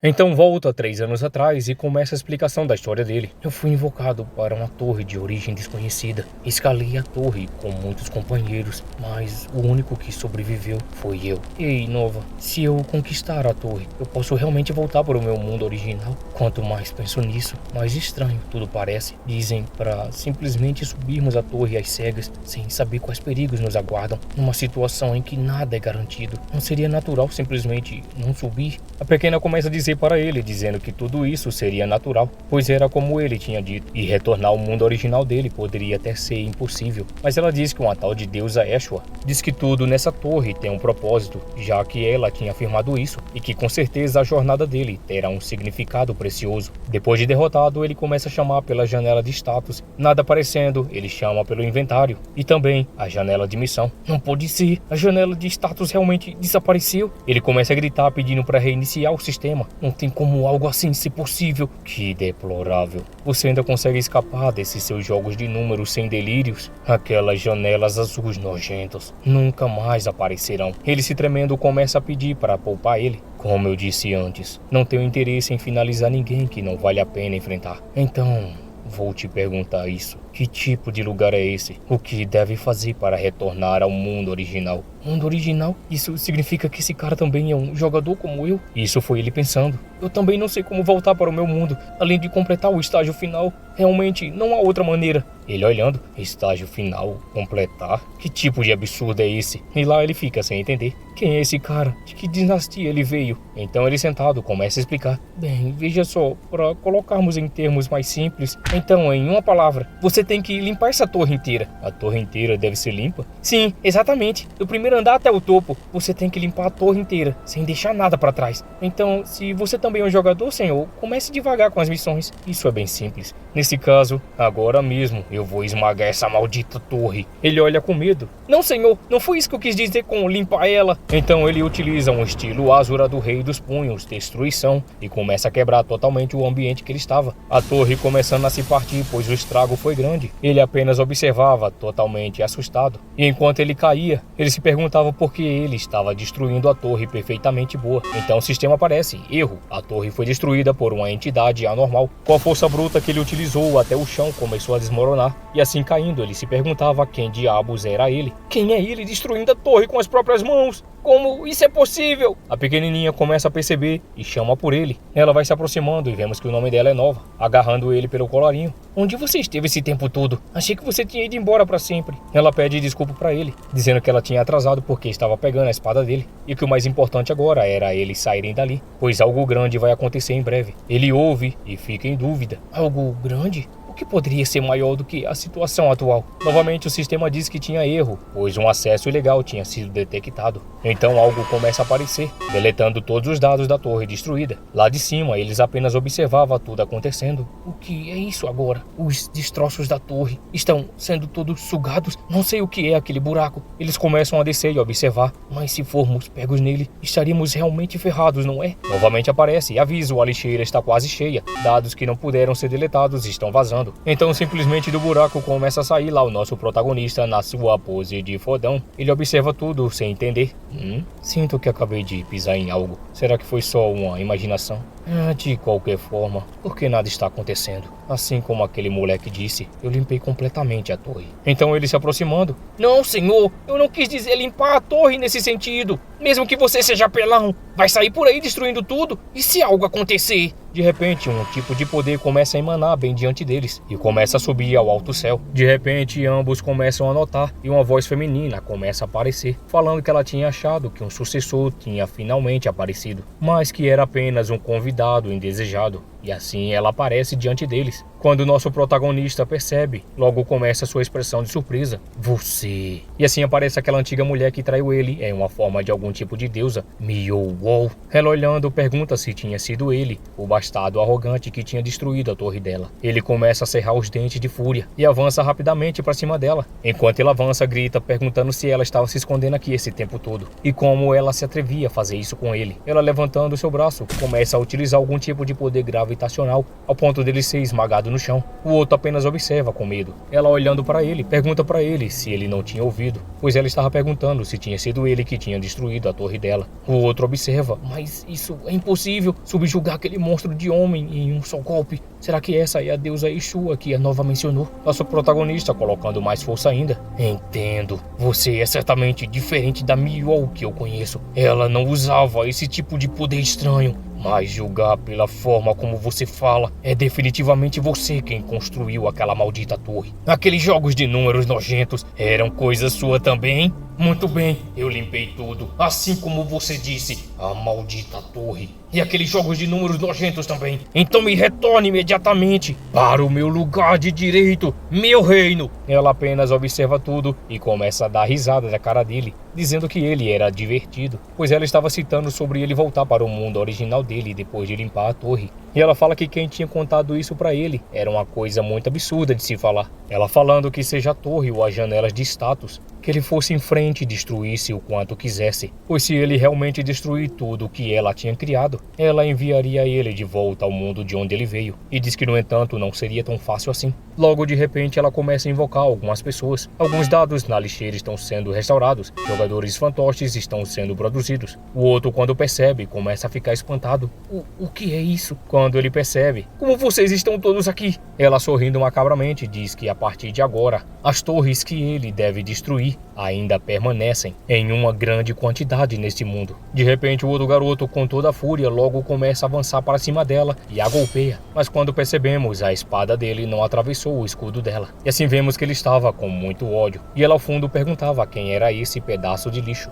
Então volta 3 anos atrás e começa a explicação da história dele. Eu fui invocado para uma torre de origem desconhecida. Escalei a torre com muitos companheiros, mas o único que sobreviveu foi eu. Ei, Nova, se eu conquistar a torre, eu posso realmente voltar para o meu mundo original? Quanto mais penso nisso, mais estranho tudo parece. Dizem para simplesmente subirmos a torre às cegas, sem saber quais perigos nos aguardam. Numa situação em que nada é garantido, não seria natural simplesmente não subir? A pequena começa a dizer para ele, dizendo que tudo isso seria natural, pois era como ele tinha dito, e retornar ao mundo original dele poderia até ser impossível. Mas ela diz que uma tal de deusa Eshua diz que tudo nessa torre tem um propósito, já que ela tinha afirmado isso, e que com certeza a jornada dele terá um significado precioso. Depois de derrotado, ele começa a chamar pela janela de status, nada aparecendo, ele chama pelo inventário, e também a janela de missão. Não pode ser, a janela de status realmente desapareceu. Ele começa a gritar pedindo para reiniciar o sistema. Não tem como algo assim ser possível. Que deplorável. Você ainda consegue escapar desses seus jogos de números sem delírios? Aquelas janelas azuis nojentas nunca mais aparecerão. Ele se tremendo começa a pedir para poupar ele. Como eu disse antes, não tenho interesse em finalizar ninguém que não vale a pena enfrentar. Então, vou te perguntar isso. Que tipo de lugar é esse? O que deve fazer para retornar ao mundo original? Mundo original? Isso significa que esse cara também é um jogador como eu? Isso foi ele pensando. Eu também não sei como voltar para o meu mundo, além de completar o estágio final. Realmente, não há outra maneira. Ele olhando, estágio final, completar? Que tipo de absurdo é esse? E lá ele fica sem entender. Quem é esse cara? De que dinastia ele veio? Então ele sentado começa a explicar. Bem, veja só, para colocarmos em termos mais simples. Então, em uma palavra, você tem que limpar essa torre inteira. A torre inteira deve ser limpa? Sim, exatamente. Do primeiro andar até o topo, você tem que limpar a torre inteira, sem deixar nada para trás. Então, se você também é um jogador, senhor, comece devagar com as missões. Isso é bem simples. Nesse caso, agora mesmo, eu vou esmagar essa maldita torre. Ele olha com medo. Não, senhor, não foi isso que eu quis dizer com limpar ela. Então ele utiliza um estilo Asura do Rei dos Punhos, destruição, e começa a quebrar totalmente o ambiente que ele estava. A torre começando a se partir, pois o estrago foi grande. Ele apenas observava, totalmente assustado. E enquanto ele caía, ele se perguntava por que ele estava destruindo a torre perfeitamente boa. Então o sistema aparece. Erro. A torre foi destruída por uma entidade anormal. Com a força bruta que ele utilizou, até o chão começou a desmoronar. E assim caindo, ele se perguntava quem diabos era ele. Quem é ele destruindo a torre com as próprias mãos? Como isso é possível? A pequenininha começa a perceber e chama por ele. Ela vai se aproximando e vemos que o nome dela é Nova, agarrando ele pelo colarinho. Onde você esteve esse tempo todo? Achei que você tinha ido embora para sempre. Ela pede desculpa para ele, dizendo que ela tinha atrasado porque estava pegando a espada dele. E que o mais importante agora era eles saírem dali, pois algo grande vai acontecer em breve. Ele ouve e fica em dúvida. Algo grande? O que poderia ser maior do que a situação atual? Novamente o sistema diz que tinha erro, pois um acesso ilegal tinha sido detectado. Então algo começa a aparecer, deletando todos os dados da torre destruída. Lá de cima eles apenas observavam tudo acontecendo. O que é isso agora? Os destroços da torre estão sendo todos sugados? Não sei o que é aquele buraco. Eles começam a descer e observar, mas se formos pegos nele, estaríamos realmente ferrados, não é? Novamente aparece e avisa: a lixeira está quase cheia. Dados que não puderam ser deletados estão vazando. Então simplesmente do buraco começa a sair lá o nosso protagonista na sua pose de fodão. Ele observa tudo sem entender. Sinto que acabei de pisar em algo. Será que foi só uma imaginação? De qualquer forma, porque nada está acontecendo. Assim como aquele moleque disse, eu limpei completamente a torre. Então ele se aproximando. Não, senhor, eu não quis dizer limpar a torre nesse sentido. Mesmo que você seja apelão, vai sair por aí destruindo tudo? E se algo acontecer? De repente, um tipo de poder começa a emanar bem diante deles e começa a subir ao alto céu. De repente, ambos começam a notar e uma voz feminina começa a aparecer, falando que ela tinha achado que um sucessor tinha finalmente aparecido, mas que era apenas um convidado indesejado. E assim ela aparece diante deles. Quando o nosso protagonista percebe, logo começa sua expressão de surpresa. Você... E assim aparece aquela antiga mulher que traiu ele em uma forma de algum tipo de deusa. Miyou. Ela olhando pergunta se tinha sido ele, o bastardo arrogante que tinha destruído a torre dela. Ele começa a cerrar os dentes de fúria e avança rapidamente para cima dela. Enquanto ele avança, grita perguntando se ela estava se escondendo aqui esse tempo todo. E como ela se atrevia a fazer isso com ele. Ela levantando seu braço, começa a utilizar algum tipo de poder grave gravitacional ao ponto dele ser esmagado no chão. O outro apenas observa com medo. Ela, olhando para ele, pergunta para ele se ele não tinha ouvido, pois ela estava perguntando se tinha sido ele que tinha destruído a torre dela. O outro observa: mas isso é impossível, subjugar aquele monstro de homem em um só golpe. Será que essa é a deusa Exu que a Nova mencionou? Nosso protagonista, colocando mais força ainda: entendo, você é certamente diferente da Miyol que eu conheço. Ela não usava esse tipo de poder estranho. Mas julgar pela forma como você fala, é definitivamente você quem construiu aquela maldita torre. Aqueles jogos de números nojentos eram coisa sua também? Muito bem, eu limpei tudo, assim como você disse, a maldita torre. E aqueles jogos de números nojentos também. Então me retorne imediatamente para o meu lugar de direito, meu reino. Ela apenas observa tudo e começa a dar risada da cara dele, dizendo que ele era divertido, pois ela estava citando sobre ele voltar para o mundo original dele depois de limpar a torre. E ela fala que quem tinha contado isso para ele era uma coisa muito absurda de se falar. Ela falando que seja a torre ou as janelas de status, que ele fosse em frente e destruísse o quanto quisesse, pois se ele realmente destruir tudo o que ela tinha criado, ela enviaria ele de volta ao mundo de onde ele veio, e diz que no entanto não seria tão fácil assim. Logo de repente ela começa a invocar algumas pessoas. Alguns dados na lixeira estão sendo restaurados, jogadores fantoches estão sendo produzidos. O outro, quando percebe, começa a ficar espantado. O que é isso? Quando ele percebe: como vocês estão todos aqui? Ela, sorrindo macabramente, diz que a partir de agora, as torres que ele deve destruir ainda permanecem em uma grande quantidade neste mundo. De repente, o outro garoto, com toda a fúria, logo começa a avançar para cima dela e a golpeia. Mas quando percebemos, a espada dele não atravessou o escudo dela. E assim vemos que ele estava com muito ódio. E ela ao fundo perguntava quem era esse pedaço de lixo.